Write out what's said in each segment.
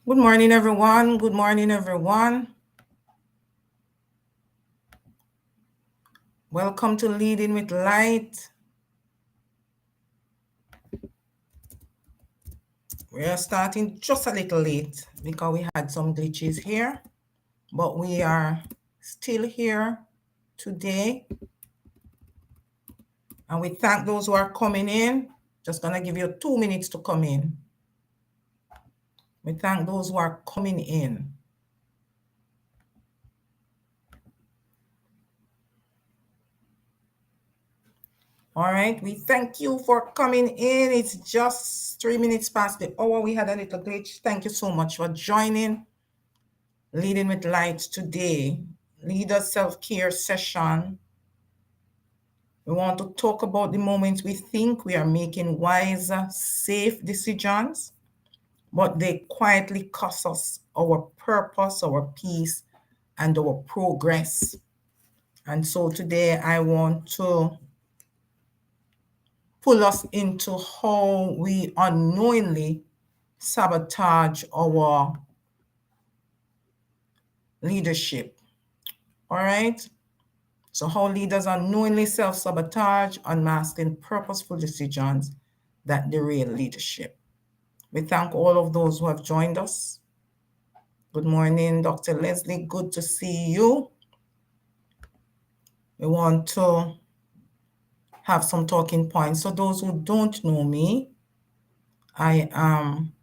Good morning, everyone. Good morning, everyone. Welcome to Leading with Light. We are starting just a little late because we had some glitches here, but we are still here today. And we thank those who are coming in. Just gonna give you 2 minutes to come in. We thank those who are coming in. All right, we thank you for coming in. It's just 3 minutes past the hour. We had a little glitch. Thank you so much for joining Leading with Light today. Leader self-care session. We want to talk about the moments we think we are making wiser, safe decisions, but they quietly cost us our purpose, our peace, and our progress. And so today I want to pull us into how we unknowingly sabotage our leadership. All right? So how leaders unknowingly self-sabotage, unmasking purposeful decisions that derail leadership. We thank all of those who have joined us. Good morning, Dr. Leslie. Good to see you. We want to have some talking points. So those who don't know me, I am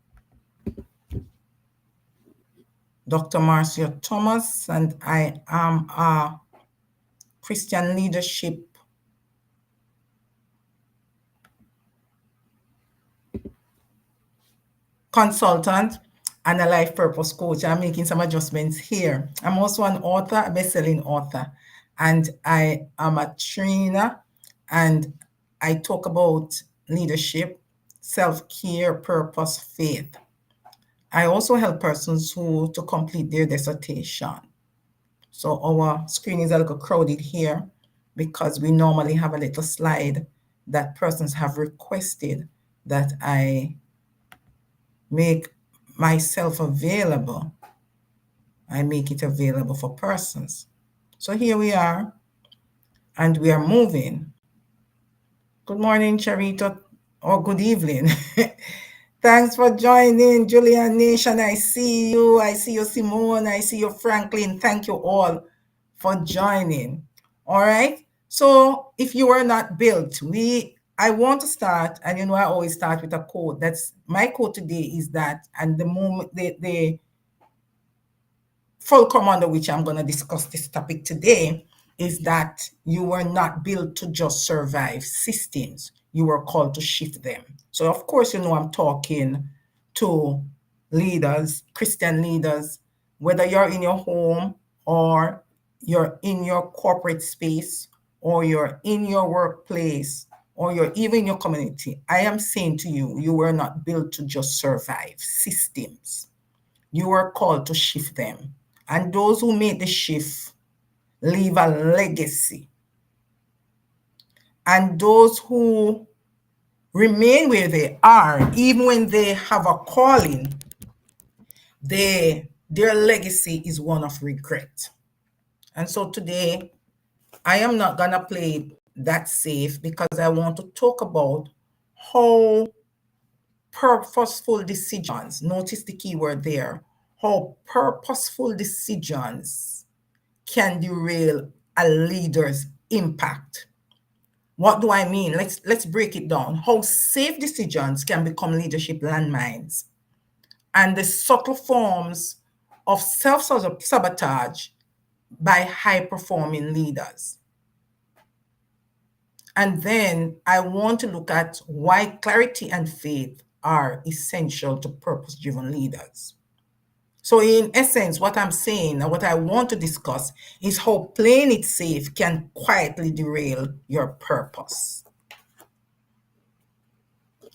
Dr. Marcia Thomas, and I am a Christian leadership consultant and a life purpose coach. I'm making some adjustments here. I'm also an author, a best-selling author, and I am a trainer, and I talk about leadership, self-care, purpose, faith. I also help persons to complete their dissertation. So our screen is a little crowded here because we normally have a little slide that persons have requested that I make myself available. I make it available for persons. So here we are, and we are moving. Good morning, Charito, or good evening. Thanks for joining, Julian Nation. I see you. I see you, Simone. I see you, Franklin. Thank you all for joining. All right. So if you were not built, I want to start, and I always start with a quote. That's my quote today is that, and the moment the fulcrum under which I'm going to discuss this topic today is that you were not built to just survive systems. You were called to shift them. So of course, I'm talking to leaders, Christian leaders, whether you're in your home or you're in your corporate space or you're in your workplace or you're even in your community. I am saying to you, you were not built to just survive systems. You were called to shift them. And those who made the shift leave a legacy. And those who remain where they are, even when they have a calling, their legacy is one of regret. And so today, I am not going to play that safe because I want to talk about how purposeful decisions, notice the key word there, how purposeful decisions can derail a leader's impact. What do I mean? Let's break it down. How safe decisions can become leadership landmines, and the subtle forms of self-sabotage by high-performing leaders. And then I want to look at why clarity and faith are essential to purpose-driven leaders. So in essence, what I'm saying and what I want to discuss is how playing it safe can quietly derail your purpose.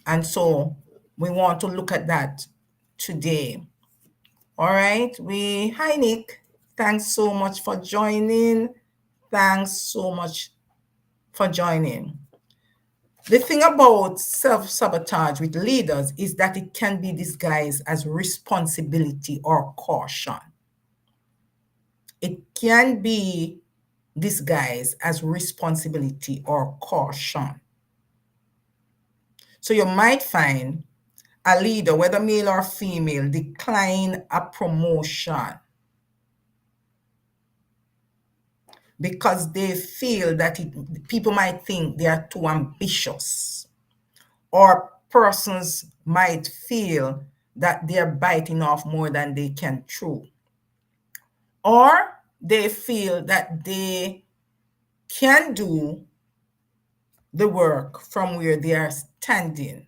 And so we want to look at that today. All right. Hi, Nick. Thanks so much for joining. Thanks so much for joining. The thing about self-sabotage with leaders is that it can be disguised as responsibility or caution. It can be disguised as responsibility or caution. So you might find a leader, whether male or female, decline a promotion because they feel that people might think they are too ambitious, or persons might feel that they're biting off more than they can chew, or they feel that they can do the work from where they are standing,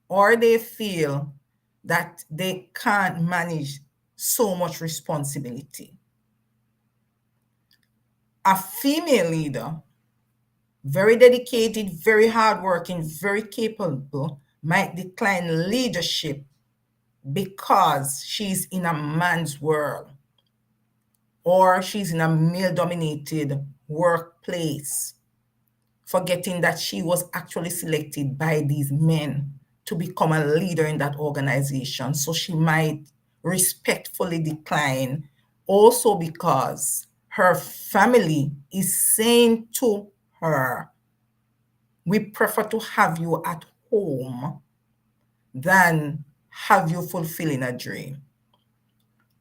or they feel that they can't manage so much responsibility. A female leader, very dedicated, very hardworking, very capable, might decline leadership because she's in a man's world or she's in a male-dominated workplace, forgetting that she was actually selected by these men to become a leader in that organization. So she might respectfully decline, also because her family is saying to her, we prefer to have you at home than have you fulfilling a dream.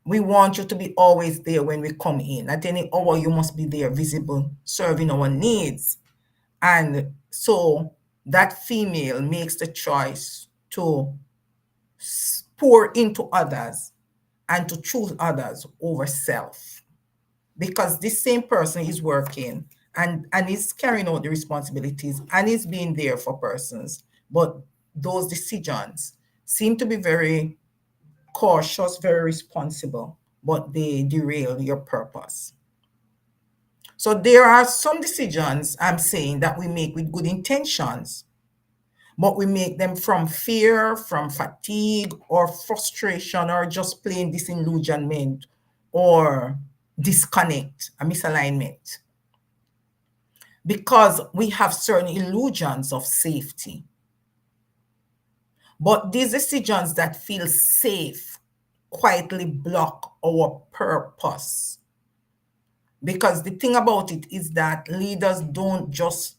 We want you to be always there when we come in. At any hour, you must be there, visible, serving our needs. And so that female makes the choice to pour into others and to choose others over self, because this same person is working and is carrying out the responsibilities and is being there for persons. But those decisions seem to be very cautious, very responsible, but they derail your purpose. So there are some decisions, I'm saying, that we make with good intentions, but we make them from fear, from fatigue, or frustration, or just plain disillusionment, or disconnect, a misalignment, because we have certain illusions of safety. But these decisions that feel safe quietly block our purpose. Because the thing about it is that leaders don't just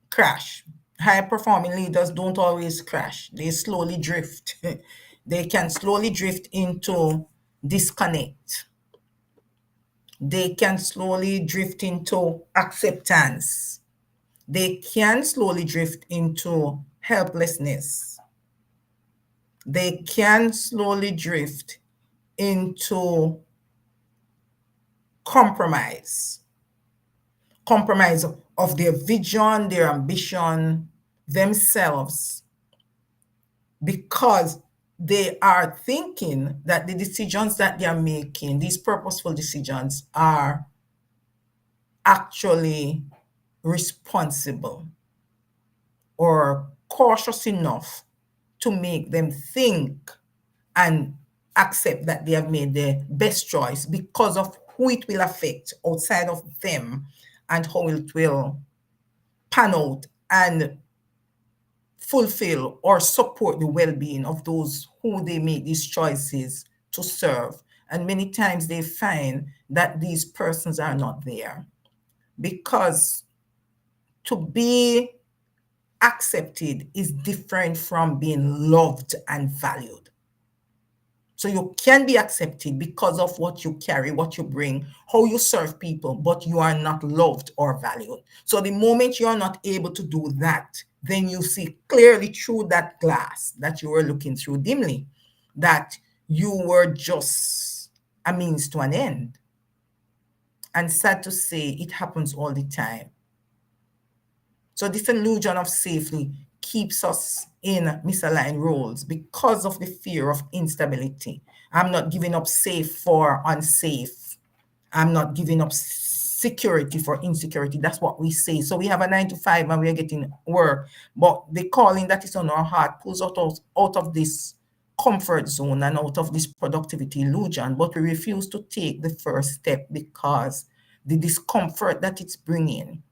crash. High performing leaders don't always crash, they slowly drift. They can slowly drift into disconnect. They can slowly drift into acceptance. They can slowly drift into helplessness. They can slowly drift into compromise of their vision, their ambition, themselves, because they are thinking that the decisions that they are making, these purposeful decisions, are actually responsible or cautious enough to make them think and accept that they have made the best choice because of who it will affect outside of them and how it will pan out and fulfill or support the well-being of those who they make these choices to serve. And many times they find that these persons are not there, because to be accepted is different from being loved and valued. So you can be accepted because of what you carry, what you bring, how you serve people, but you are not loved or valued. So the moment you are not able to do that, then you see clearly through that glass that you were looking through dimly, that you were just a means to an end. And sad to say, it happens all the time. So this illusion of safety keeps us in misaligned roles because of the fear of instability. I'm not giving up safe for unsafe. I'm not giving up security for insecurity. That's what we say. So we have a 9 to 5 and we're getting work, but the calling that is on our heart pulls out of this comfort zone and out of this productivity illusion, but we refuse to take the first step because the discomfort that it's bringing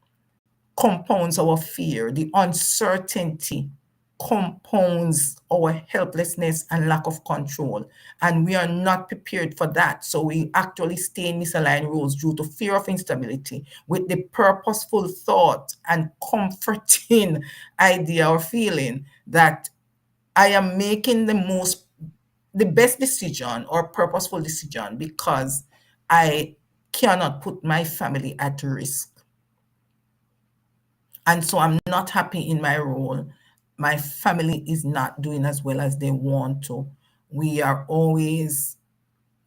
compounds our fear. The uncertainty compounds our helplessness and lack of control. And we are not prepared for that. So we actually stay in misaligned roles due to fear of instability with the purposeful thought and comforting idea or feeling that I am making the best decision or purposeful decision because I cannot put my family at risk. And so I'm not happy in my role. My family is not doing as well as they want to. We are always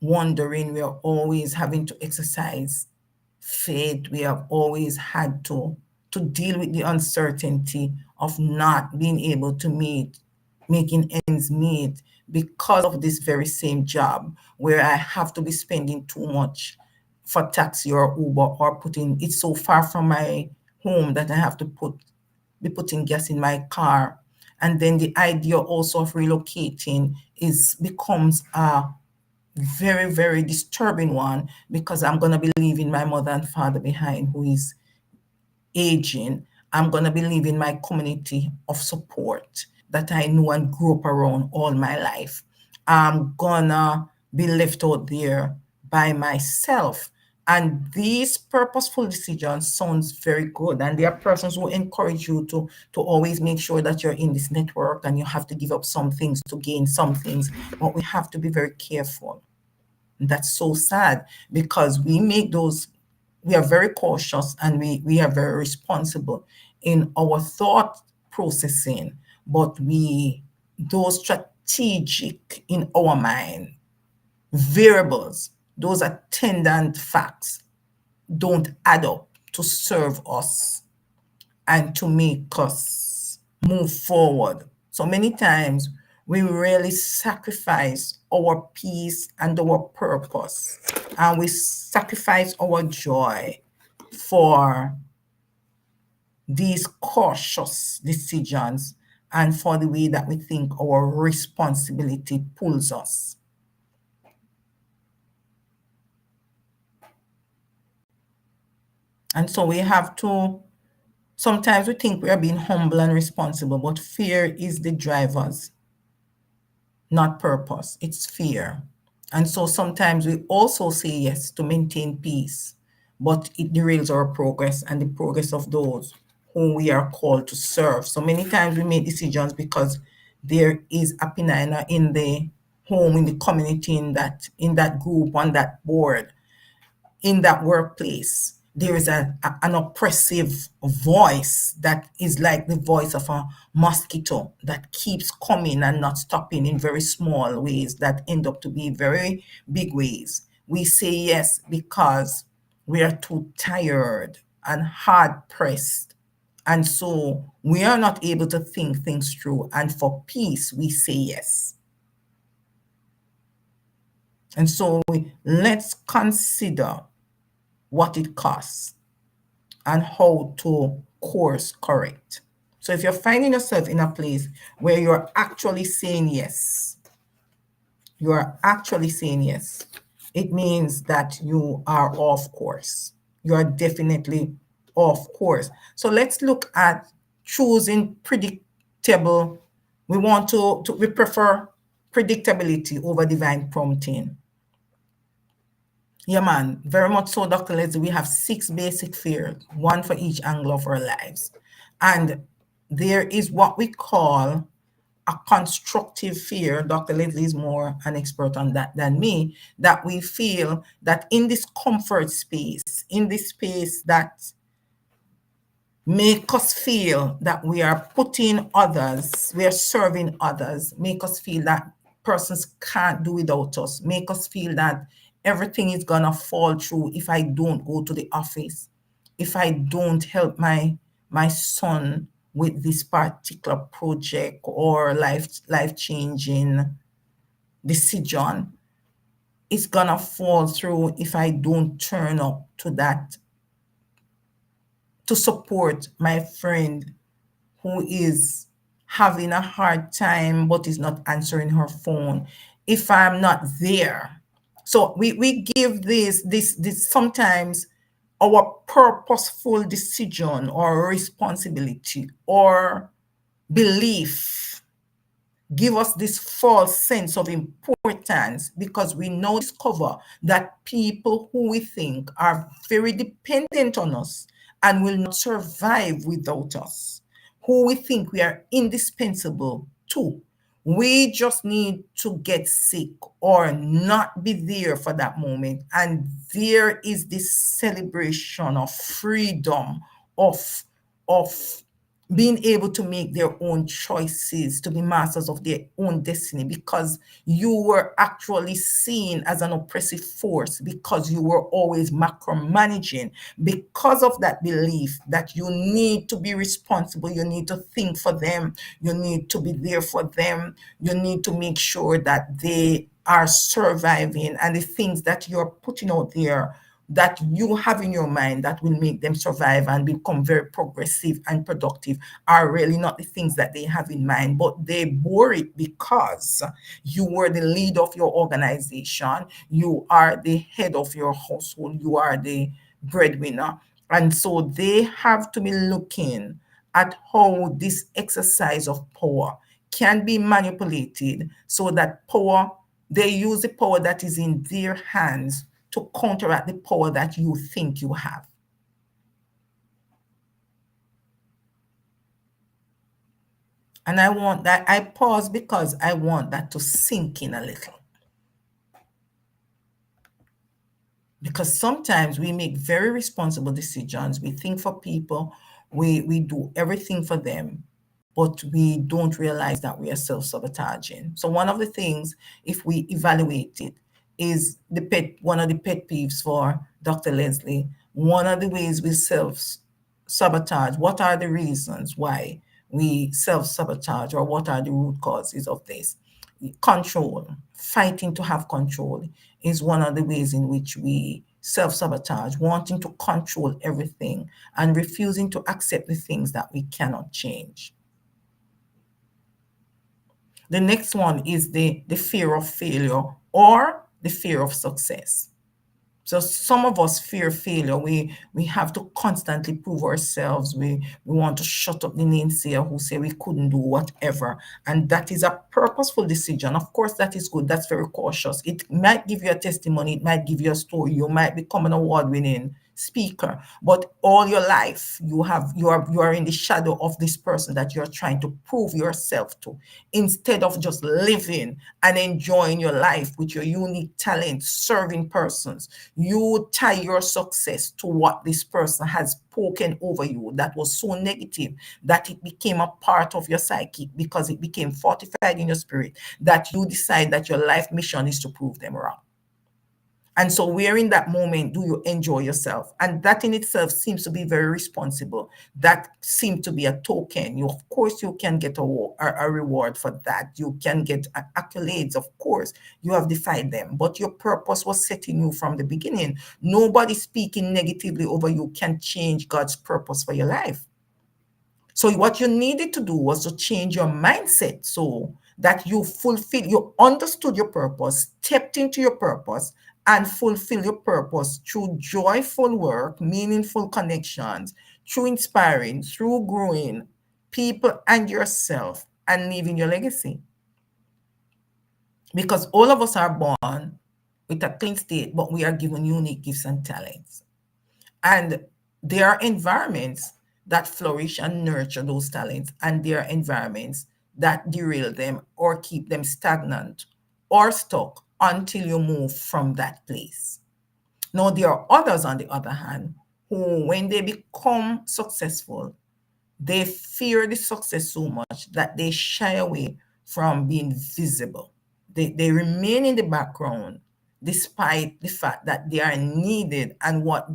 wondering, we are always having to exercise faith. We have always had to deal with the uncertainty of not being able to making ends meet because of this very same job where I have to be spending too much for taxi or Uber or it's so far from my home that I have to be putting gas in my car. And then the idea also of relocating becomes a very, very disturbing one because I'm going to be leaving my mother and father behind who is aging. I'm going to be leaving my community of support that I know and grew up around all my life. I'm going to be left out there by myself. And these purposeful decisions sounds very good. And there are persons who encourage you to always make sure that you're in this network and you have to give up some things to gain some things. But we have to be very careful. And that's so sad because we are very cautious and we are very responsible in our thought processing, but those strategic in our mind variables, those attendant facts don't add up to serve us and to make us move forward. So many times we really sacrifice our peace and our purpose, and we sacrifice our joy for these cautious decisions and for the way that we think our responsibility pulls us. And so we have to, sometimes we think we are being humble and responsible, but fear is the drivers, not purpose. It's fear. And so sometimes we also say yes to maintain peace, but it derails our progress and the progress of those whom we are called to serve. So many times we make decisions because there is a penina in the home, in the community, in that group, on that board, in that workplace. There is an oppressive voice that is like the voice of a mosquito that keeps coming and not stopping in very small ways that end up to be very big ways. We say yes because we are too tired and hard pressed. And so we are not able to think things through. And for peace, we say yes. And so let's consider what it costs and how to course correct. So if you're finding yourself in a place where you're actually saying yes, it means that you are off course. You are definitely off course. So let's look at choosing predictable. We prefer predictability over divine prompting. Yeah, man, very much so, Dr. Leslie. We have 6 basic fears, one for each angle of our lives. And there is what we call a constructive fear. Dr. Leslie is more an expert on that than me, that we feel that in this comfort space, in this space that make us feel that we are putting others, we are serving others, make us feel that persons can't do without us, make us feel that everything is gonna fall through if I don't go to the office, if I don't help my son with this particular project or life-changing decision. It's gonna fall through if I don't turn up to that to support my friend who is having a hard time but is not answering her phone, if I'm not there. So we give this sometimes our purposeful decision or responsibility or belief give us this false sense of importance because we now discover that people who we think are very dependent on us and will not survive without us, who we think we are indispensable to. We just need to get sick or not be there for that moment. And there is this celebration of freedom, of, of being able to make their own choices, to be masters of their own destiny, because you were actually seen as an oppressive force, because you were always macromanaging, because of that belief that you need to be responsible, you need to think for them, you need to be there for them, you need to make sure that they are surviving, and the things that you're putting out there that you have in your mind that will make them survive and become very progressive and productive are really not the things that they have in mind, but they bore it because you were the lead of your organization, you are the head of your household, you are the breadwinner. And so they have to be looking at how this exercise of power can be manipulated so that power, they use the power that is in their hands to counteract the power that you think you have. And I want that, I pause because I want that to sink in a little. Because sometimes we make very responsible decisions. We think for people, we do everything for them, but we don't realize that we are self-sabotaging. So one of the things, if we evaluate it, is one of the pet peeves for Dr. Leslie. One of the ways we self-sabotage, what are the reasons why we self-sabotage, or what are the root causes of this? Control, fighting to have control is one of the ways in which we self-sabotage, wanting to control everything and refusing to accept the things that we cannot change. The next one is the fear of failure or the fear of success. So some of us fear failure. We have to constantly prove ourselves. We want to shut up the naysayer who say we couldn't do whatever. And that is a purposeful decision. Of course, that is good. That's very cautious. It might give you a testimony. It might give you a story. You might become an award-winning speaker, but all your life you are in the shadow of this person that you're trying to prove yourself to, instead of just living and enjoying your life with your unique talent, serving persons. You tie your success to what this person has spoken over you that was so negative that it became a part of your psyche, because it became fortified in your spirit, that you decide that your life mission is to prove them wrong. And so where in that moment do you enjoy yourself? And that in itself seems to be very responsible. That seems to be a token. You, of course, you can get a reward for that. You can get accolades, of course. You have defied them. But your purpose was setting you from the beginning. Nobody speaking negatively over you can change God's purpose for your life. So what you needed to do was to change your mindset so that you understood your purpose, stepped into your purpose, and fulfill your purpose through joyful work, meaningful connections, through inspiring, through growing people and yourself, and leaving your legacy. Because all of us are born with a clean state, but we are given unique gifts and talents. And there are environments that flourish and nurture those talents, and there are environments that derail them or keep them stagnant or stuck until you move from that place. Now, there are others, on the other hand, who, when they become successful, they fear the success so much that they shy away from being visible. They remain in the background despite the fact that they are needed, and where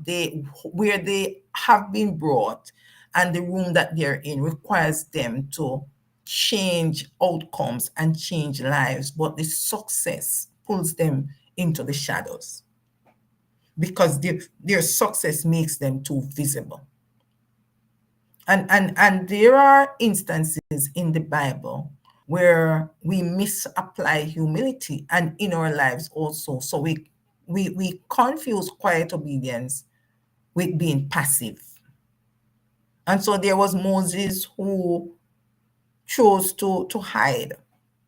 they have been brought and the room that they're in requires them to change outcomes and change lives, but the success pulls them into the shadows because their success makes them too visible. And there are instances in the Bible where we misapply humility and in our lives also. So we confuse quiet obedience with being passive. And so there was Moses who chose to hide.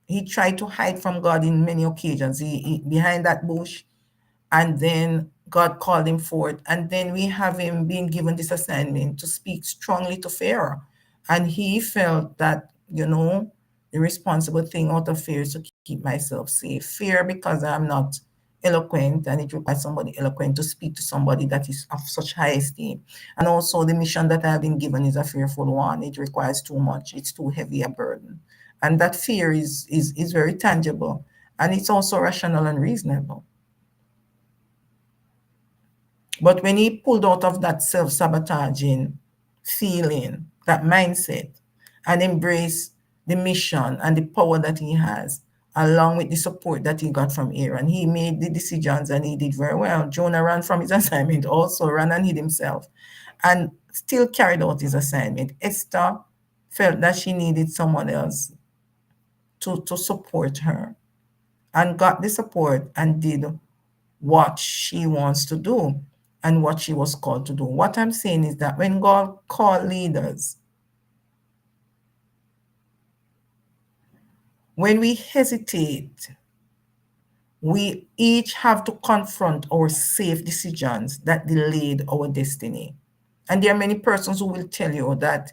He tried to hide from God in many occasions. He behind that bush, and then God called him forth. And then we have him being given this assignment to speak strongly to Pharaoh. And he felt that, the responsible thing out of fear is to keep myself safe. Fear because I'm not eloquent, and it requires somebody eloquent to speak to somebody that is of such high esteem. And also the mission that I've been given is a fearful one. It requires too much. It's too heavy a burden. And that fear is very tangible. And it's also rational and reasonable. But when he pulled out of that self-sabotaging feeling, that mindset, and embraced the mission and the power that he has, along with the support that he got from Aaron, he made the decisions and he did very well. Jonah ran from his assignment, also ran and hid himself, and still carried out his assignment. Esther felt that she needed someone else to support her, and got the support and did what she wants to do and what she was called to do. What I'm saying is that when God called leaders, when we hesitate, we each have to confront our safe decisions that delayed our destiny. And there are many persons who will tell you that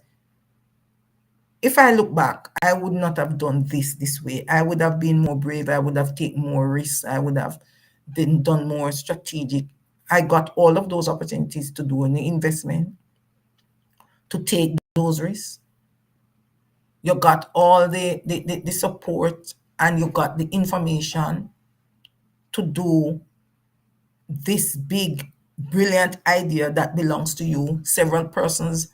if I look back, I would not have done this way. I would have been more brave. I would have taken more risks. I would have been done more strategic. I got all of those opportunities to do an investment, to take those risks. You got all the support, and you got the information to do this big, brilliant idea that belongs to you. Several persons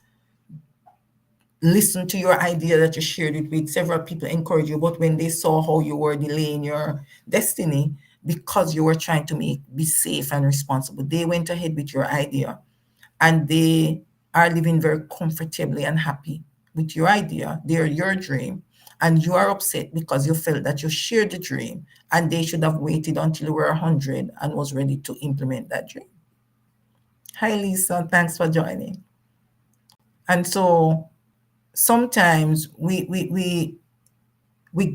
listen to your idea that you shared it with. Several people encourage you, but when they saw how you were delaying your destiny because you were trying to be safe and responsible, they went ahead with your idea, and they are living very comfortably and happy with your idea. They're your dream, and you are upset because you felt that you shared the dream and they should have waited until you were 100 and was ready to implement that dream. Hi, Lisa. Thanks for joining. And so sometimes we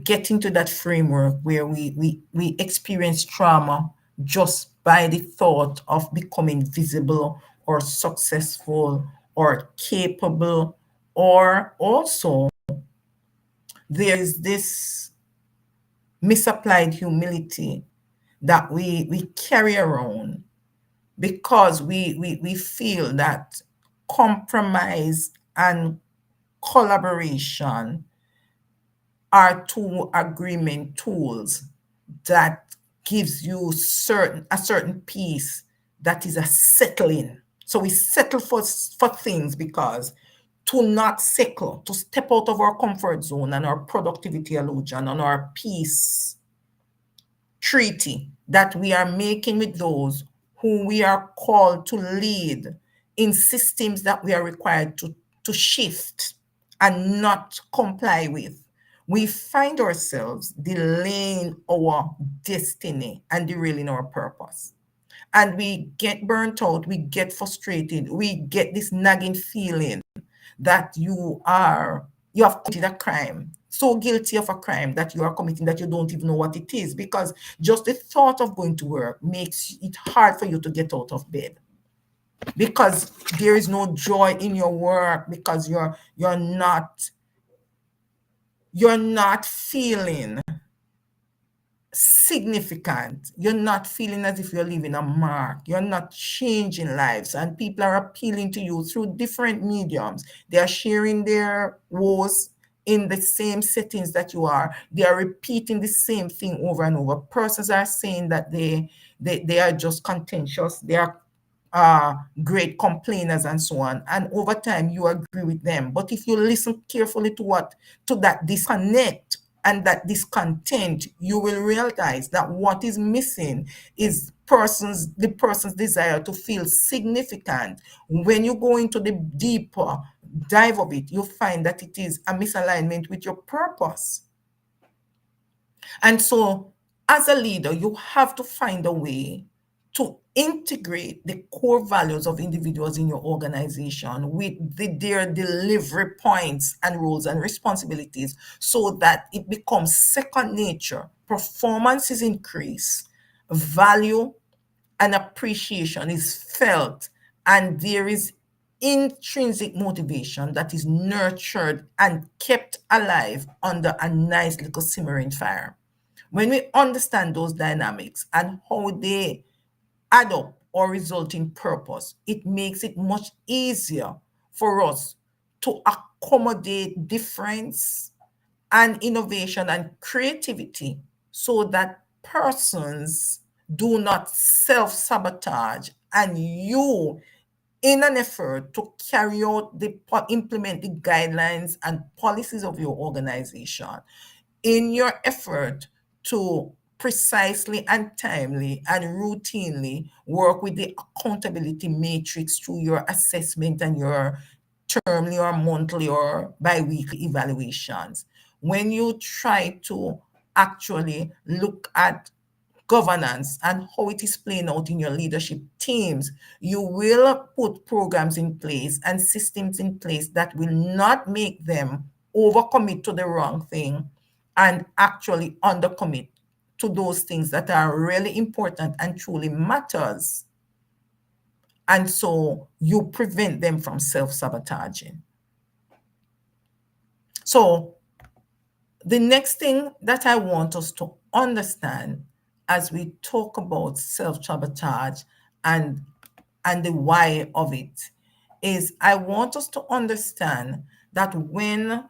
get into that framework where we experience trauma just by the thought of becoming visible or successful or capable, or also there is this misapplied humility that we carry around because we feel that compromise and collaboration are two agreement tools that gives you a certain peace that is a settling. So we settle for things because to not settle, to step out of our comfort zone and our productivity illusion and our peace treaty that we are making with those who we are called to lead in systems that we are required to shift and not comply with, we find ourselves delaying our destiny and derailing our purpose. And we get burnt out, we get frustrated, we get this nagging feeling that you have committed a crime, so guilty of a crime that you are committing that you don't even know what it is, because just the thought of going to work makes it hard for you to get out of bed, because there is no joy in your work, because you're not feeling significant. You're not feeling as if you're leaving a mark. You're not changing lives, and people are appealing to you through different mediums. They are sharing their woes in the same settings that you are. They are repeating the same thing over and over. Persons are saying that they are just contentious. They are great complainers and so on. And over time, you agree with them. But if you listen carefully to that disconnect and that discontent, you will realize that what is missing is the person's desire to feel significant. When you go into the deeper dive of it, you find that it is a misalignment with your purpose. And so, as a leader, you have to find a way to integrate the core values of individuals in your organization with their delivery points and roles and responsibilities so that it becomes second nature. Performance is increased, value and appreciation is felt, and there is intrinsic motivation that is nurtured and kept alive under a nice little simmering fire. When we understand those dynamics and how they add up or result in purpose, it makes it much easier for us to accommodate difference and innovation and creativity so that persons do not self sabotage and you, in an effort to carry out implement the guidelines and policies of your organization, in your effort to precisely and timely and routinely work with the accountability matrix through your assessment and your termly or monthly or bi-weekly evaluations. When you try to actually look at governance and how it is playing out in your leadership teams, you will put programs in place and systems in place that will not make them overcommit to the wrong thing and actually undercommit to those things that are really important and truly matters. And so you prevent them from self-sabotaging. So the next thing that I want us to understand as we talk about self-sabotage and the why of it is I want us to understand that when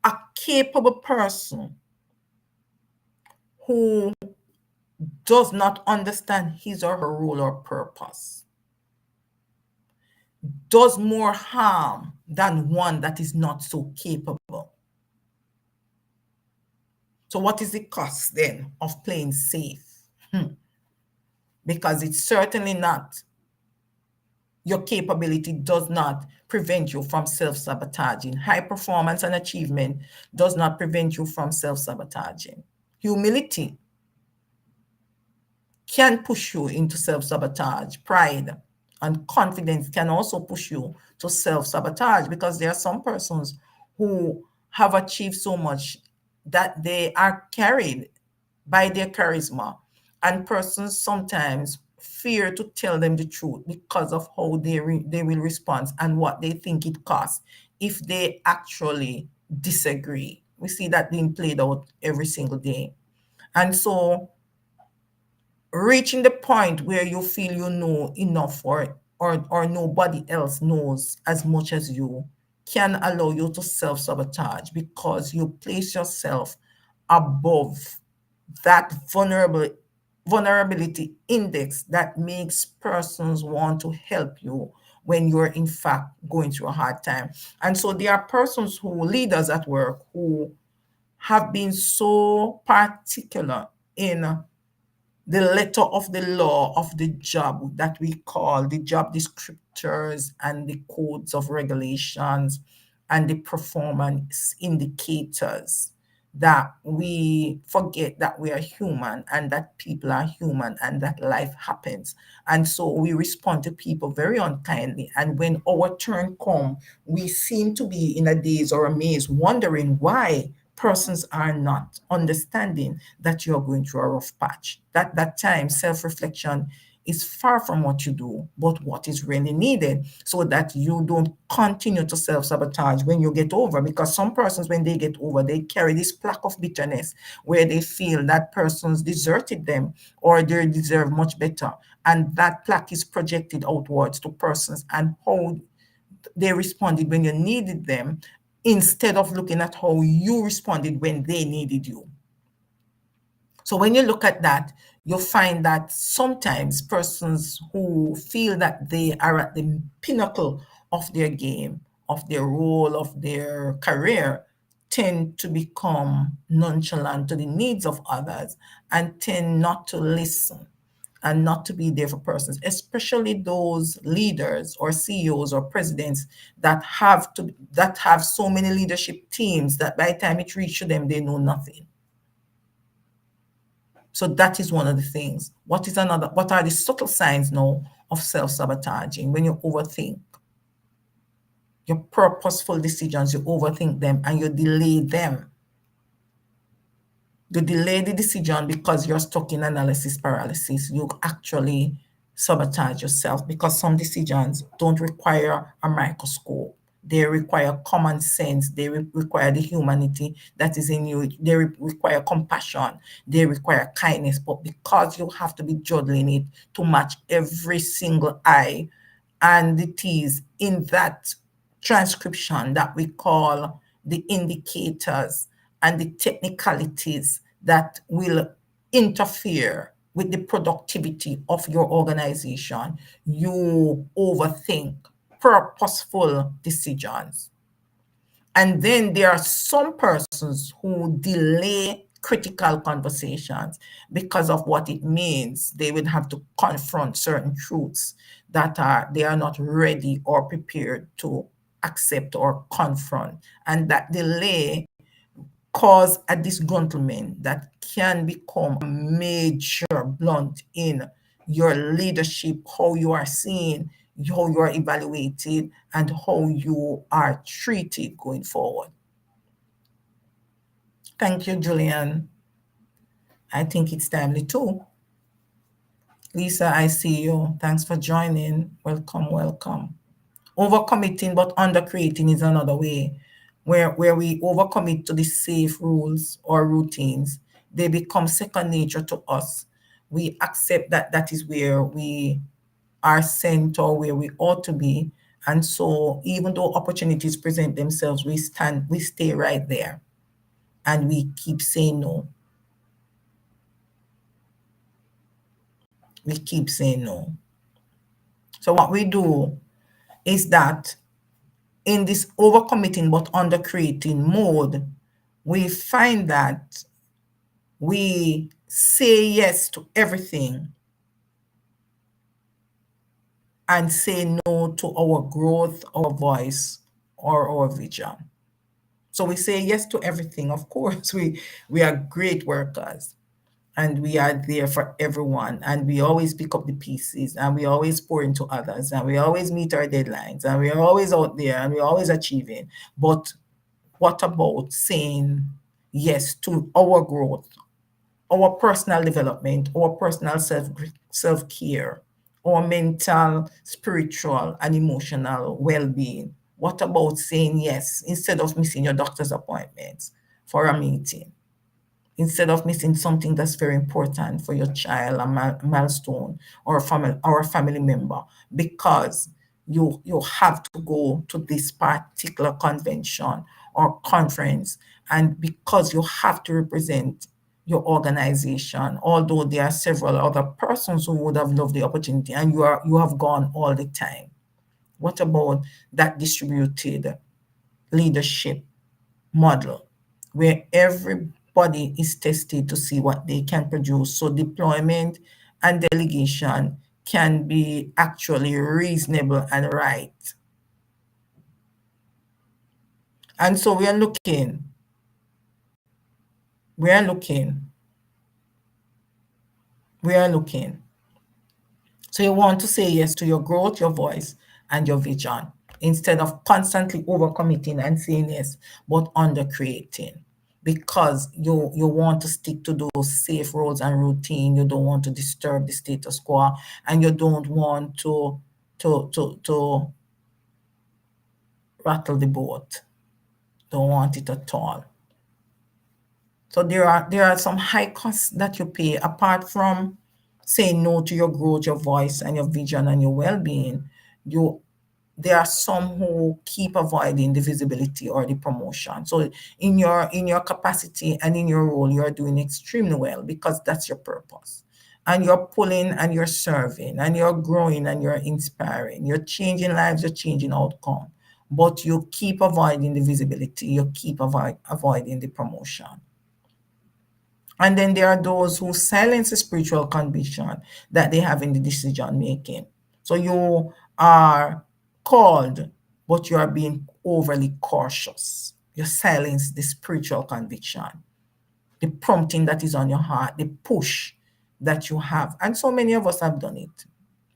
a capable person who does not understand his or her role or purpose does more harm than one that is not so capable. So what is the cost then of playing safe? Because it's certainly not, your capability does not prevent you from self-sabotaging. High performance and achievement does not prevent you from self-sabotaging. Humility can push you into self-sabotage. Pride and confidence can also push you to self-sabotage because there are some persons who have achieved so much that they are carried by their charisma, and persons sometimes fear to tell them the truth because of how they will respond and what they think it costs if they actually disagree. We see that being played out every single day. And so reaching the point where you feel you know enough or nobody else knows as much as you can allow you to self-sabotage because you place yourself above that vulnerability index that makes persons want to help you when you're in fact going through a hard time. And so there are persons who, leaders at work, who have been so particular in the letter of the law of the job that we call the job descriptors and the codes of regulations and the performance indicators, that we forget that we are human and that people are human and that life happens. And so we respond to people very unkindly. And when our turn comes, we seem to be in a daze or a maze, wondering why persons are not understanding that you're going through a rough patch. That time, self-reflection is far from what you do, but what is really needed so that you don't continue to self-sabotage when you get over. Because some persons, when they get over, they carry this plaque of bitterness where they feel that persons deserted them or they deserve much better. And that plaque is projected outwards to persons and how they responded when you needed them, instead of looking at how you responded when they needed you. So when you look at that, you'll find that sometimes persons who feel that they are at the pinnacle of their game, of their role, of their career, tend to become nonchalant to the needs of others and tend not to listen and not to be there for persons, especially those leaders or CEOs or presidents that have so many leadership teams that by the time it reaches them, they know nothing. So that is one of the things. What is another? What are the subtle signs now of self-sabotaging? When you overthink your purposeful decisions, you overthink them and you delay them. You delay the decision because you're stuck in analysis paralysis. You actually sabotage yourself because some decisions don't require a microscope. They require common sense. They require the humanity that is in you. They require compassion. They require kindness. But because you have to be juggling it to match every single I and the T's in that transcription that we call the indicators and the technicalities that will interfere with the productivity of your organization, you overthink purposeful decisions. And then there are some persons who delay critical conversations because of what it means. They would have to confront certain truths that they are not ready or prepared to accept or confront. And that delay cause a disgruntlement that can become a major blunt in your leadership, how you are seen, how you are evaluated, and how you are treated going forward. Thank you, Julian. I think it's timely too. Lisa, I see you. Thanks for joining. Welcome, welcome. Overcommitting but undercreating is another way where we overcommit to the safe rules or routines. They become second nature to us. We accept that that is where we are sent or where we ought to be. And so even though opportunities present themselves, we stay right there and we keep saying no. We keep saying no. So what we do is that in this overcommitting but undercreating mode, we find that we say yes to everything and say no to our growth, our voice, or our vision. So we say yes to everything. Of course, we are great workers and we are there for everyone and we always pick up the pieces and we always pour into others and we always meet our deadlines and we're always out there and we're always achieving. But what about saying yes to our growth, our personal development, our personal self-care, our mental, spiritual, and emotional well-being? What about saying yes instead of missing your doctor's appointments for a meeting? Instead of missing something that's very important for your child, a milestone, or a family member, because you have to go to this particular convention or conference, and because you have to represent your organization, although there are several other persons who would have loved the opportunity, and you have gone all the time. What about that distributed leadership model where everybody is tested to see what they can produce? So deployment and delegation can be actually reasonable and right. And so we are looking. So you want to say yes to your growth, your voice, and your vision instead of constantly overcommitting and saying yes, but undercreating, because you want to stick to those safe roles and routine. You don't want to disturb the status quo, and you don't want to rattle the boat. Don't want it at all. So there are some high costs that you pay apart from saying no to your growth, your voice, and your vision and your well-being. There are some who keep avoiding the visibility or the promotion. So in your capacity and in your role, you are doing extremely well because that's your purpose. And you're pulling and you're serving and you're growing and you're inspiring. You're changing lives, you're changing outcome. But you keep avoiding the visibility, you keep avoiding the promotion. And then there are those who silence the spiritual conviction that they have in the decision making. So you are called, but you are being overly cautious. You silence the spiritual conviction. the prompting that is on your heart, the push that you have. And so many of us have done it.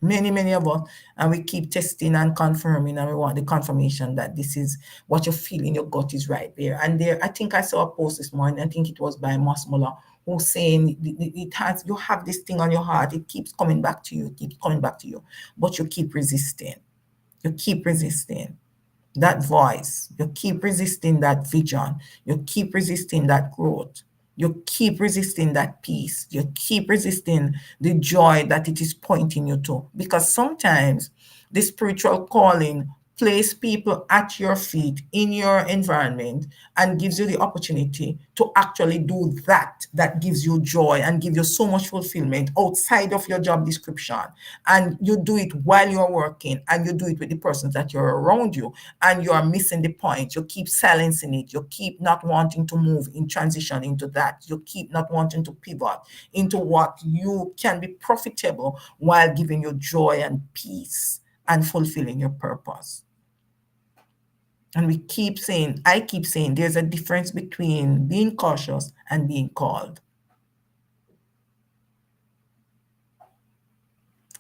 Many of us, and we keep testing and confirming, and we want the confirmation that this is what you feel in your gut is right there. And there, I think I saw a post this morning, I think it was by Moss Muller, who's saying it has, you have this thing on your heart, it keeps coming back to you, keeps coming back to you, but you keep resisting. You keep resisting that voice. You keep resisting that vision. You keep resisting that growth. You keep resisting that peace. You keep resisting the joy that it is pointing you to. Because sometimes the spiritual calling place people at your feet in your environment and gives you the opportunity to actually do that gives you joy and give you so much fulfillment outside of your job description. And you do it while you're working, and you do it with the persons that you're around you, and you are missing the point. You keep silencing it. You keep not wanting to move in transition into that. You keep not wanting to pivot into what you can be profitable while giving you joy and peace and fulfilling your purpose. And I keep saying there's a difference between being cautious and being called.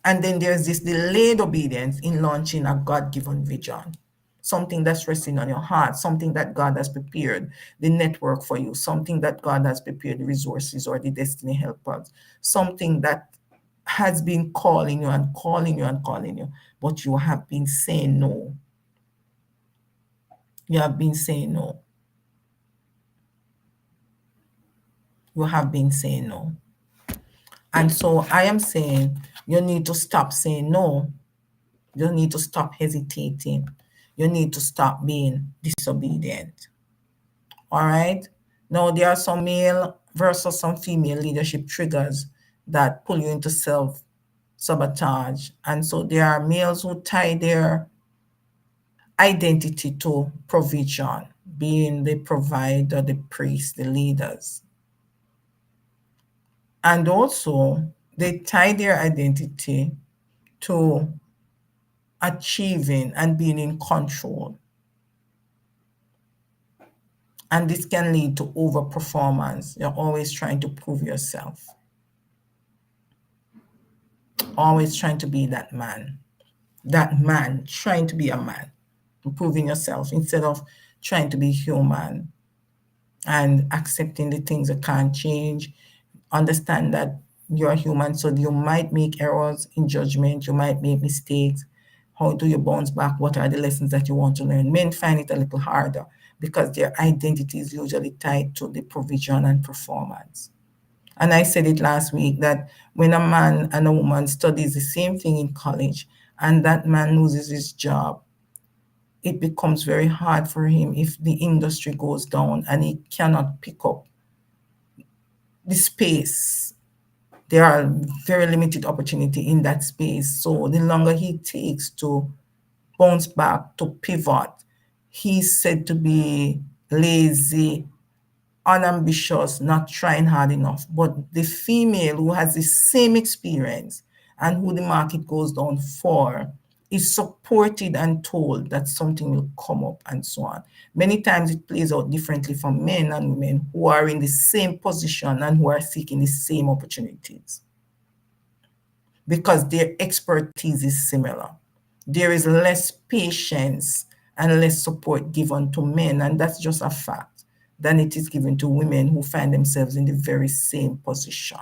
And then there's this delayed obedience in launching a God-given vision, something that's resting on your heart, something that God has prepared the network for you, something that God has prepared the resources or the destiny helpers, something that has been calling you and calling you and calling you, but you have been saying no. You have been saying no. You have been saying no. And so I am saying you need to stop saying no. You need to stop hesitating. You need to stop being disobedient. All right. Now, there are some male versus some female leadership triggers that pull you into self sabotage. And so there are males who tie their identity to provision, being the provider, the priest, the leaders. And also, they tie their identity to achieving and being in control. And this can lead to overperformance. You're always trying to prove yourself, always trying to be that man, trying to be a man, proving yourself instead of trying to be human and accepting the things that can't change. Understand that you're human, so you might make errors in judgment, you might make mistakes. How do you bounce back? What are the lessons that you want to learn? Men find it a little harder because their identity is usually tied to the provision and performance. And I said it last week that when a man and a woman studies the same thing in college and that man loses his job, it becomes very hard for him if the industry goes down and he cannot pick up the space. There are very limited opportunity in that space. So the longer he takes to bounce back, to pivot, he's said to be lazy, unambitious, not trying hard enough. But the female who has the same experience and who the market goes down for is supported and told that something will come up and so on. Many times it plays out differently for men and women who are in the same position and who are seeking the same opportunities because their expertise is similar. There is less patience and less support given to men, and that's just a fact, than it is given to women who find themselves in the very same position.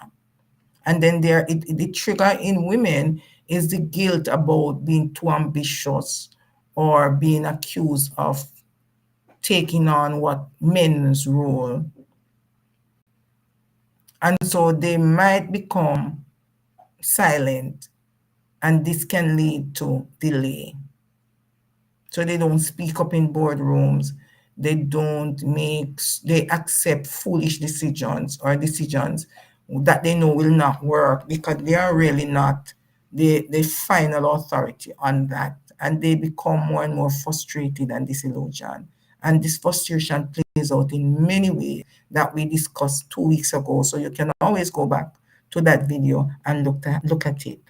And then the trigger in women is the guilt about being too ambitious or being accused of taking on what men's role. And so they might become silent, and this can lead to delay. So they don't speak up in boardrooms. They accept foolish decisions or decisions that they know will not work because they are really not the final authority on that. And they become more and more frustrated and disillusioned. And this frustration plays out in many ways that we discussed 2 weeks ago. So you can always go back to that video and look at it.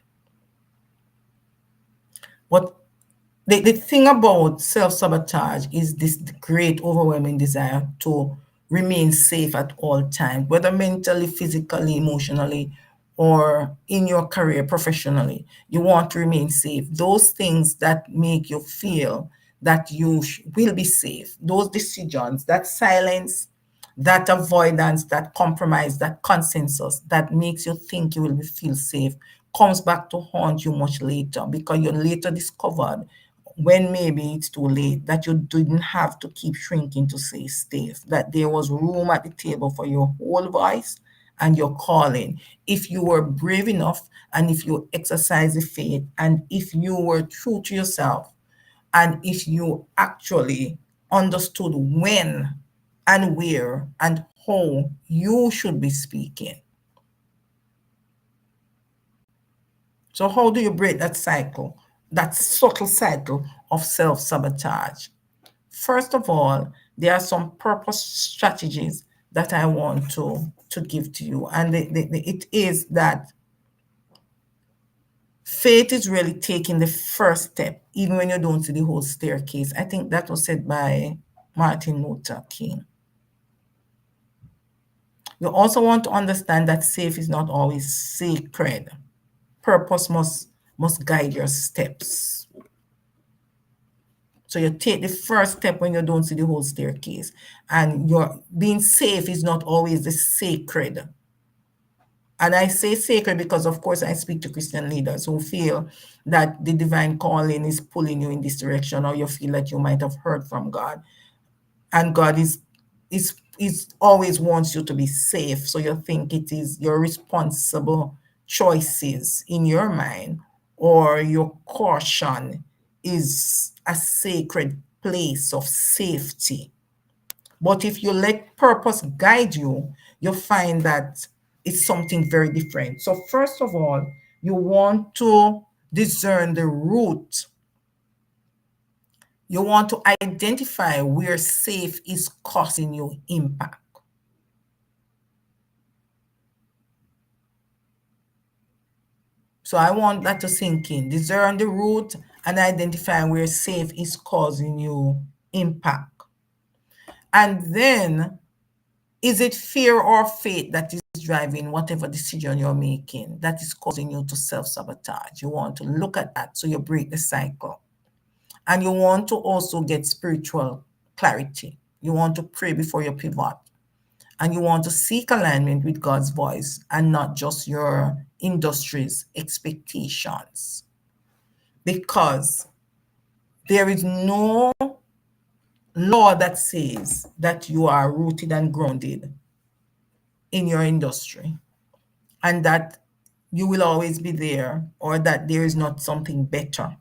What the thing about self-sabotage is this great overwhelming desire to remain safe at all times, whether mentally, physically, emotionally, or in your career professionally. You want to remain safe. Those things that make you feel that you will be safe, those decisions, that silence, that avoidance, that compromise, that consensus that makes you think you will feel safe comes back to haunt you much later, because you later discovered, when maybe it's too late, that you didn't have to keep shrinking to stay safe, that there was room at the table for your whole voice and your calling. If you were brave enough, and if you exercise the faith, and if you were true to yourself, and if you actually understood when and where and how you should be speaking. So, how do you break that cycle, that subtle cycle of self sabotage? First of all, there are some purpose strategies that I want to give to you. And it is that faith is really taking the first step, even when you don't see the whole staircase. I think that was said by Martin Luther King. You also want to understand that safe is not always sacred. Purpose must guide your steps. So you take the first step when you don't see the whole staircase. And your being safe is not always the sacred. And I say sacred because, of course, I speak to Christian leaders who feel that the divine calling is pulling you in this direction, or you feel that you might have heard from God. And God is always wants you to be safe. So you think it is your responsible choices in your mind, or your caution is a sacred place of safety. But if you let purpose guide you, you find that it's something very different. So first of all, you want to discern the root. You want to identify where safe is causing you impact. So I want that to sink in. Discern the root and identify where safe is causing you impact. And then, is it fear or faith that is driving whatever decision you're making that is causing you to self sabotage? You want to look at that so you break the cycle. And you want to also get spiritual clarity. You want to pray before you pivot. And you want to seek alignment with God's voice and not just your industry's expectations. Because there is no law that says that you are rooted and grounded in your industry, and that you will always be there, or that there is not something better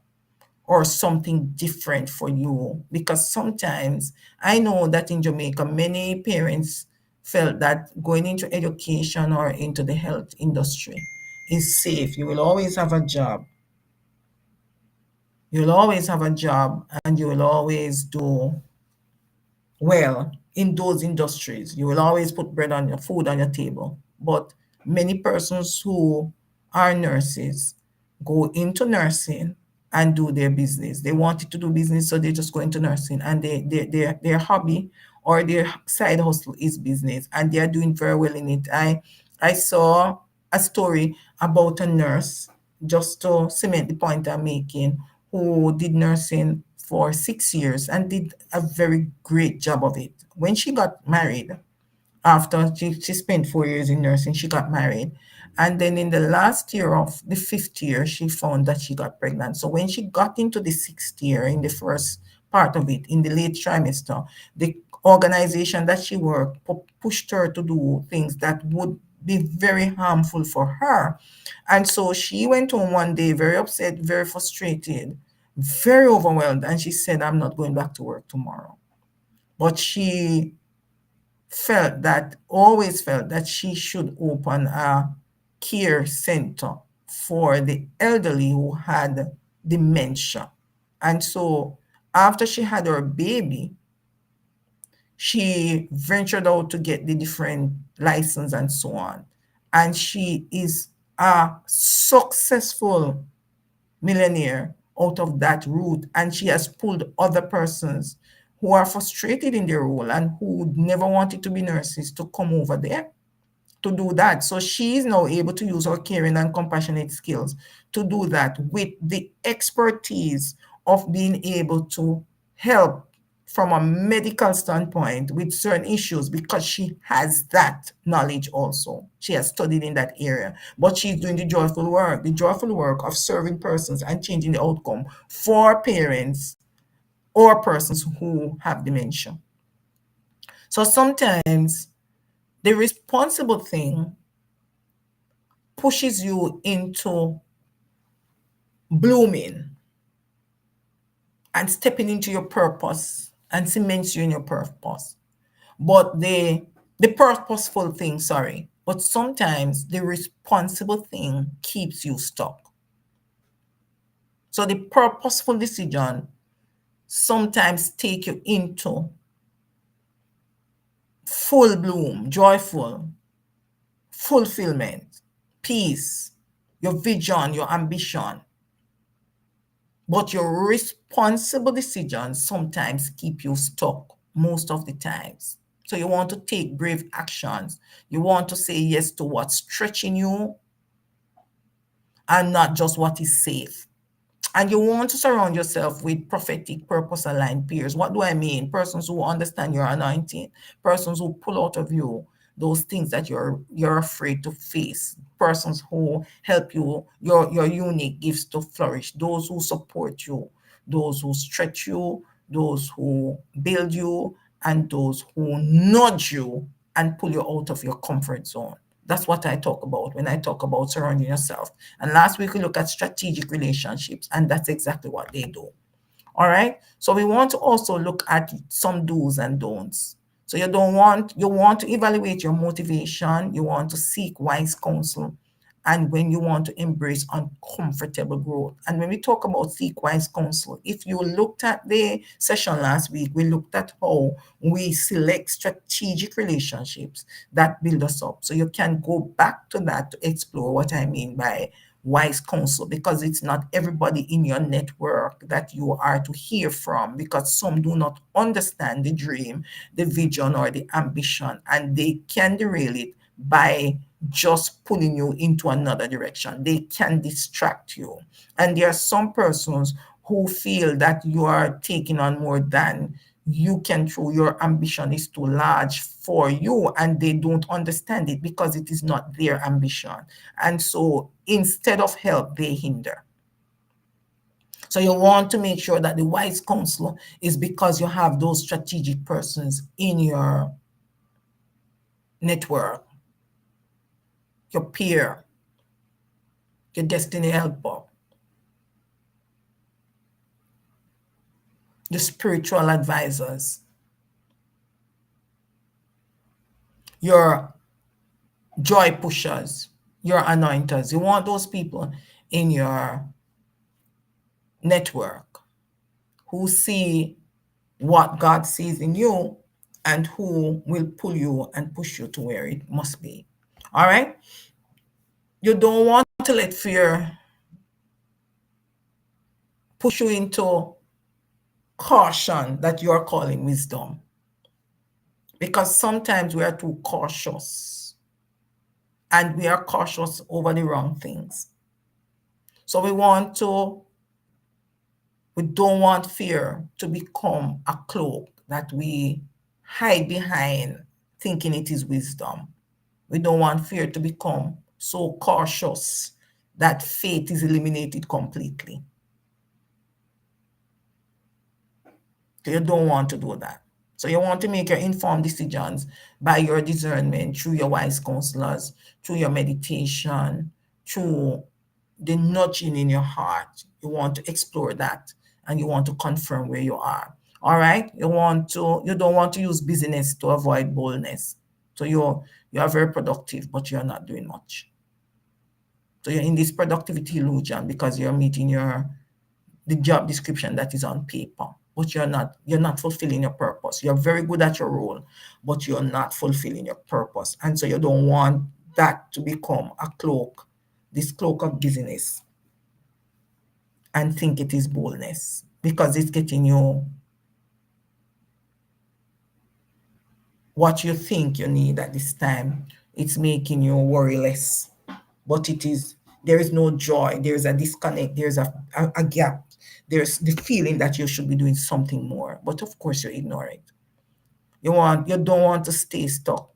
or something different for you. Because sometimes I know that in Jamaica, many parents felt that going into education or into the health industry is safe. You will always have a job. You'll always have a job, and you will always do well in those industries. You will always put bread on your food on your table. But many persons who are nurses go into nursing and do their business. They wanted to do business, so they just go into nursing, and their hobby or their side hustle is business, and they are doing very well in it. I saw a story about a nurse, just to cement the point I'm making, who did nursing for 6 years and did a very great job of it. When she got married, after she spent 4 years in nursing, she got married. And then in the last year of the fifth year, she found that she got pregnant. So when she got into the sixth year, in the first part of it, in the late trimester, the organization that she worked pushed her to do things that would be very harmful for her. And so she went home one day very upset, very frustrated, very overwhelmed. And she said, I'm not going back to work tomorrow. But she always felt that she should open a care center for the elderly who had dementia. And so after she had her baby, she ventured out to get the different license and so on. And she is a successful millionaire out of that route. And she has pulled other persons who are frustrated in their role and who never wanted to be nurses to come over there to do that. So she is now able to use her caring and compassionate skills to do that with the expertise of being able to help from a medical standpoint with certain issues, because she has that knowledge also. She has studied in that area, but she's doing the joyful work of serving persons and changing the outcome for parents or persons who have dementia. So sometimes the responsible thing pushes you into blooming and stepping into your purpose and cements you in your purpose. But the purposeful thing, sorry, but sometimes the responsible thing keeps you stuck. So the purposeful decision sometimes take you into full bloom, joyful, fulfillment, peace, your vision, your ambition. But your responsible decisions sometimes keep you stuck most of the times. So you want to take brave actions. You want to say yes to what's stretching you and not just what is safe. And you want to surround yourself with prophetic, purpose aligned peers. What do I mean? Persons who understand your anointing, persons who pull out of you those things that you're afraid to face, persons who help you, your unique gifts to flourish, those who support you, those who stretch you, those who build you, and those who nudge you and pull you out of your comfort zone. That's what I talk about when I talk about surrounding yourself. And last week we looked at strategic relationships, and that's exactly what they do. All right. So we want to also look at some do's and don'ts. So you want to evaluate your motivation, you want to seek wise counsel, and when you want to embrace uncomfortable growth. And when we talk about seek wise counsel, if you looked at the session last week, we looked at how we select strategic relationships that build us up. So you can go back to that to explore what I mean by wise counsel, because it's not everybody in your network that you are to hear from, because some do not understand the dream, the vision, or the ambition, and they can derail it by just pulling you into another direction. They can distract you. And there are some persons who feel that you are taking on more than you can through. Your ambition is too large for you, and they don't understand it because it is not their ambition. And so instead of help, they hinder. So you want to make sure that the wise counsel is because you have those strategic persons in your network, your peer, your destiny helper, the spiritual advisors, your joy pushers, your anointers. You want those people in your network who see what God sees in you and who will pull you and push you to where it must be. All right? You don't want to let fear push you into caution that you are calling wisdom, because sometimes we are too cautious and we are cautious over the wrong things. So we don't want fear to become a cloak that we hide behind thinking it is wisdom. We don't want fear to become so cautious that faith is eliminated completely. So you don't want to do that. So you want to make your informed decisions by your discernment, through your wise counselors, through your meditation, through the nudging in your heart. You want to explore that, and you want to confirm where you are. All right. You don't want to use busyness to avoid boldness. So you are very productive, but you're not doing much. So you're in this productivity illusion because you're meeting the job description that is on paper, but you're not fulfilling your purpose. You're very good at your role, but you're not fulfilling your purpose. And so you don't want that to become a cloak, this cloak of busyness, and think it is boldness, because it's getting you what you think you need at this time. It's making you worry less, but there is no joy. There's a disconnect. There's a gap. There's the feeling that you should be doing something more, but of course you ignore it. You don't want to stay stuck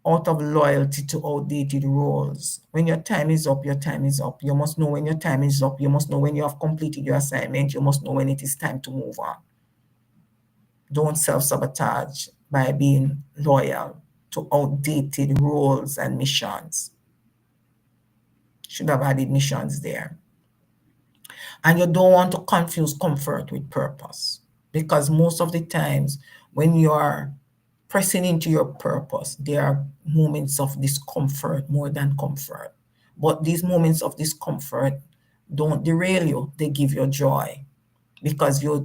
out of loyalty to outdated roles. When your time is up, your time is up. You must know when your time is up. You must know when you have completed your assignment. You must know when it is time to move on. Don't self-sabotage by being loyal to outdated roles and missions. Should have added missions there. And you don't want to confuse comfort with purpose, because most of the times when you are pressing into your purpose, there are moments of discomfort more than comfort. But these moments of discomfort don't derail you, they give you joy, because you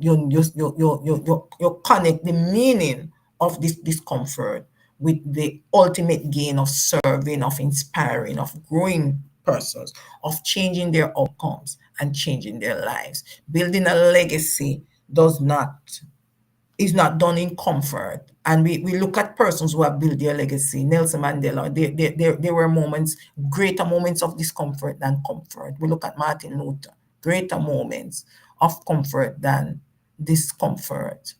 connect the meaning of this discomfort with the ultimate gain of serving, of inspiring, of growing persons, of changing their outcomes and changing their lives. Building a legacy does not is not done in comfort. And we look at persons who have built their legacy. Nelson Mandela, there were moments, greater moments of discomfort than comfort. We look at Martin Luther, greater moments of comfort than discomfort.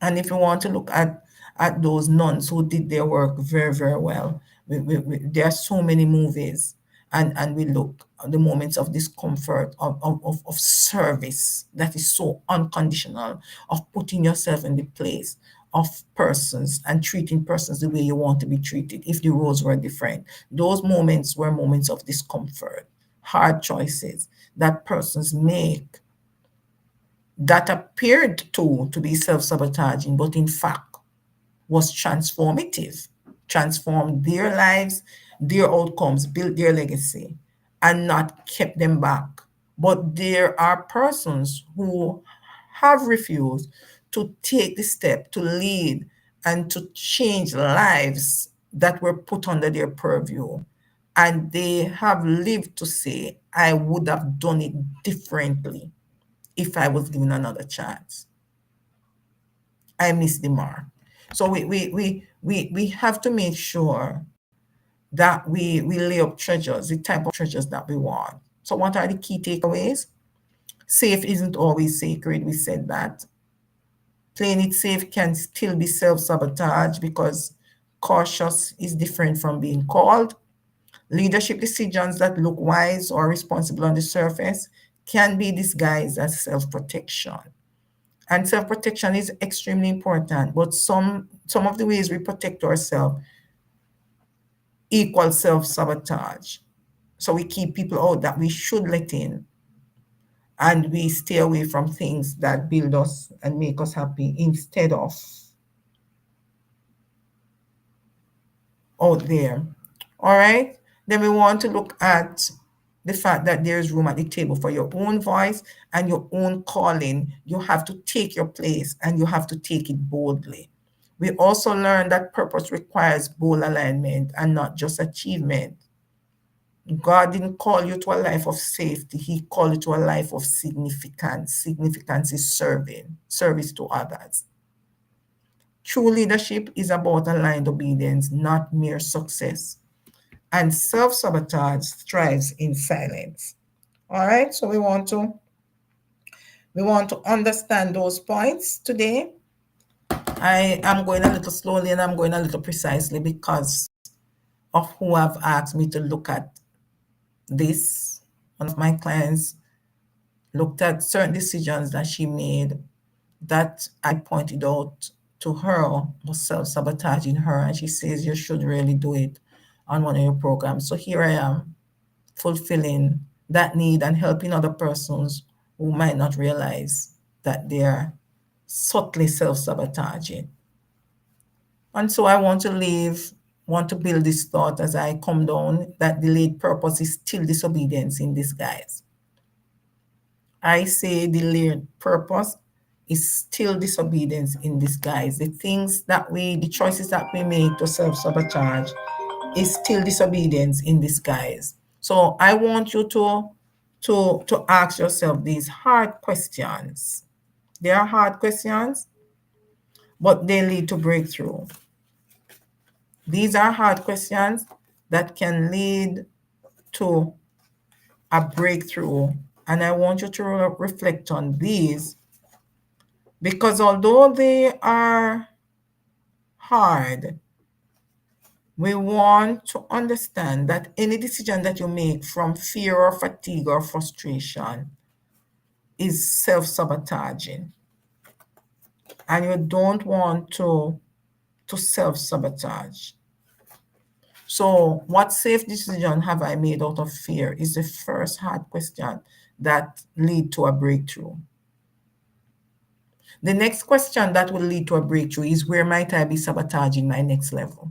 And if you want to look at those nuns who did their work very, very well, there are so many movies, and we look at the moments of discomfort, of service that is so unconditional, of putting yourself in the place of persons and treating persons the way you want to be treated if the roles were different. Those moments were moments of discomfort, hard choices that persons make that appeared to be self-sabotaging, but in fact was transformative, transformed their lives, their outcomes, built their legacy, and not kept them back. But there are persons who have refused to take the step to lead and to change lives that were put under their purview. And they have lived to say, I would have done it differently if I was given another chance. I missed the mark. So we have to make sure that we lay up treasures, the type of treasures that we want. So what are the key takeaways? Safe isn't always sacred. We said that. Playing it safe can still be self-sabotage, because cautious is different from being called. Leadership decisions that look wise or responsible on the surface can be disguised as self-protection. And self-protection is extremely important, but some of the ways we protect ourselves equal self-sabotage. So we keep people out that we should let in, and we stay away from things that build us and make us happy instead of out there. All right. Then we want to look at the fact that there's room at the table for your own voice and your own calling. You have to take your place, and you have to take it boldly. We also learn that purpose requires bold alignment and not just achievement. God didn't call you to a life of safety. He called you to a life of significance. Significance is service to others. True leadership is about aligned obedience, not mere success. And self-sabotage thrives in silence. All right, so we want to understand those points today. I am going a little slowly and I'm going a little precisely because of who have asked me to look at this. One of my clients looked at certain decisions that she made that I pointed out to her was self-sabotaging her, and she says you should really do it on one of your programs. So here I am, fulfilling that need and helping other persons who might not realize that they are subtly self-sabotaging. And so I want to build this thought as I come down, that delayed purpose is still disobedience in disguise. I say delayed purpose is still disobedience in disguise. The choices that we make to self-sabotage is still disobedience in disguise. So I want you to ask yourself these hard questions. They are hard questions, but they lead to breakthrough. These are hard questions that can lead to a breakthrough. And I want you to reflect on these, because although they are hard, we want to understand that any decision that you make from fear or fatigue or frustration is self-sabotaging. And you don't want to self-sabotage. So what safe decision have I made out of fear is the first hard question that lead to a breakthrough. The next question that will lead to a breakthrough is, where might I be sabotaging my next level?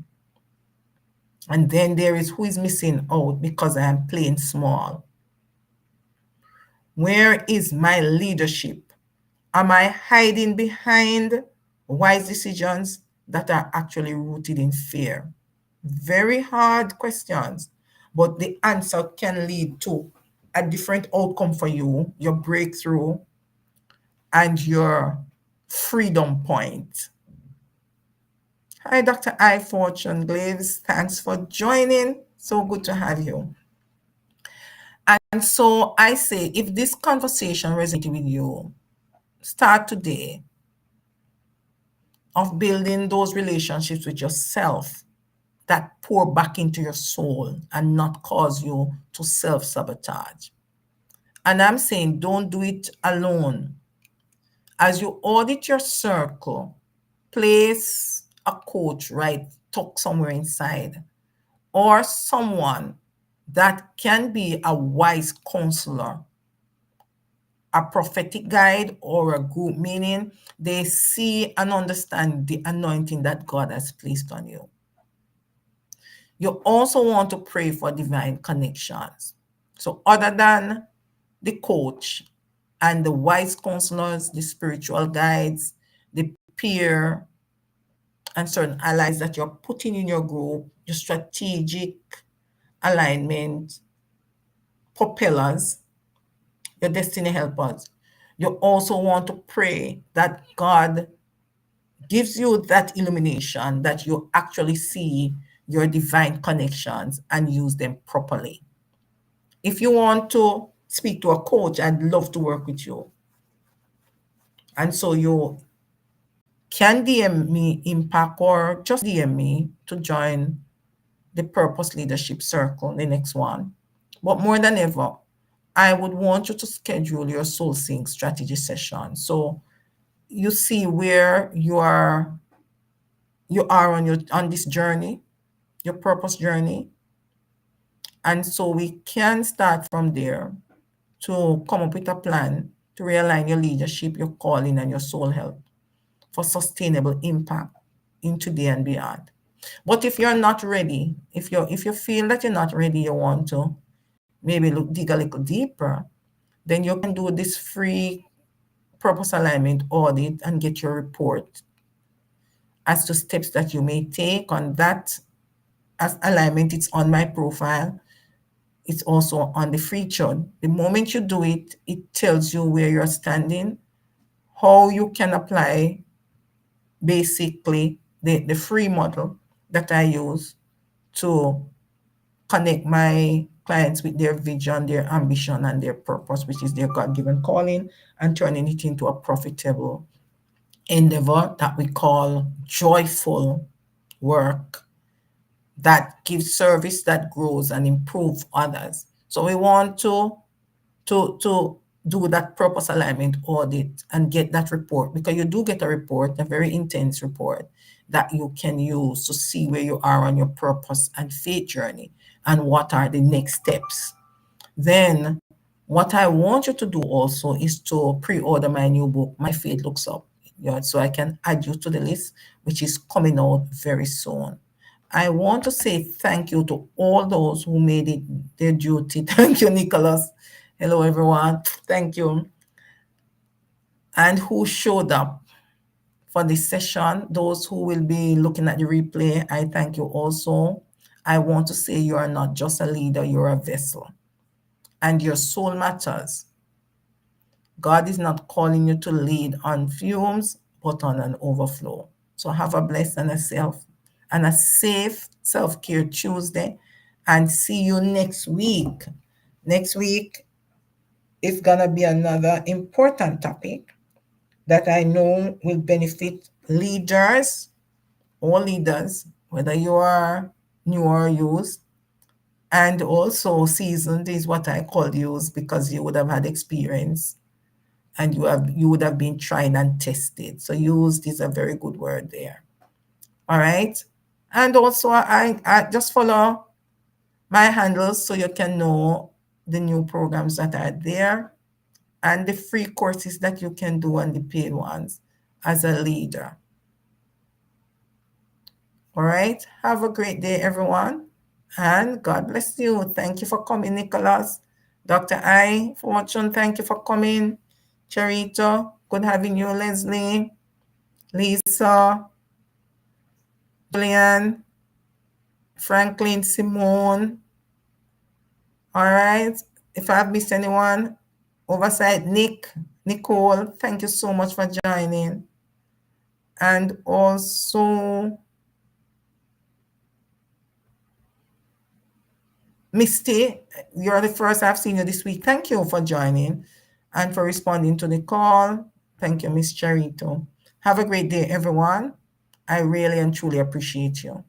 And then there is, who is missing out because I am playing small? Where is my leadership? Am I hiding behind wise decisions that are actually rooted in fear? Very hard questions, but the answer can lead to a different outcome for you, your breakthrough, and your freedom point. Hi, Dr. I. Fortune Glaves. Thanks for joining. So good to have you. And so I say, if this conversation resonated with you, start today of building those relationships with yourself that pour back into your soul and not cause you to self-sabotage. And I'm saying, don't do it alone. As you audit your circle, place a coach right tucked somewhere inside, or someone that can be a wise counselor, a prophetic guide, or a group, meaning they see and understand the anointing that God has placed on you. You also want to pray for divine connections. So other than the coach and the wise counselors, the spiritual guides, the peer and certain allies that you're putting in your group, your strategic alignment, propellers, your destiny helpers. You also want to pray that God gives you that illumination, that you actually see your divine connections and use them properly. If you want to speak to a coach, I'd love to work with you. And so you can DM me Impact, or just DM me to join the Purpose Leadership Circle, the next one. But more than ever, I would want you to schedule your soul sync strategy session. So you see where you are on this journey, your purpose journey. And so we can start from there to come up with a plan to realign your leadership, your calling, and your soul health for sustainable impact in today and beyond. But if you're not ready, if you feel that you're not ready, you want to maybe dig a little deeper, then you can do this free purpose alignment audit and get your report as to steps that you may take on that. As alignment, it's on my profile. It's also on the free chart. The moment you do it, it tells you where you're standing, how you can apply basically the free model that I use to connect my clients with their vision, their ambition, and their purpose, which is their God-given calling, and turning it into a profitable endeavor that we call joyful work that gives service that grows and improves others. So we want to do that purpose alignment audit and get that report, because you do get a report, a very intense report that you can use to see where you are on your purpose and faith journey and what are the next steps. Then what I want you to do also is to pre-order my new book, My Faith Looks Up, so I can add you to the list, which is coming out very soon. I want to say thank you to all those who made it their duty. Thank you, Nicholas. Hello, everyone. Thank you. And who showed up for this session. Those who will be looking at the replay, I thank you also. I want to say you are not just a leader, you're a vessel. And your soul matters. God is not calling you to lead on fumes, but on an overflow. So have a blessed and a safe self-care Tuesday, and see you next week. Next week is gonna be another important topic that I know will benefit leaders, all leaders, whether you are new or used, and also seasoned is what I call used, because you would have had experience and you would have been tried and tested. So used is a very good word there. All right. And also I just follow my handles so you can know the new programs that are there and the free courses that you can do and the paid ones as a leader. All right. Have a great day, everyone. And God bless you. Thank you for coming, Nicholas. Dr. I, Fortune, thank you for coming. Charito, good having you. Leslie, Lisa, Julian, Franklin, Simone. All right. If I've missed anyone, Oversight, Nick, Nicole, thank you so much for joining. And also, Misty, you're the first I've seen you this week. Thank you for joining and for responding to the call. Thank you, Miss Charito. Have a great day, everyone. I really and truly appreciate you.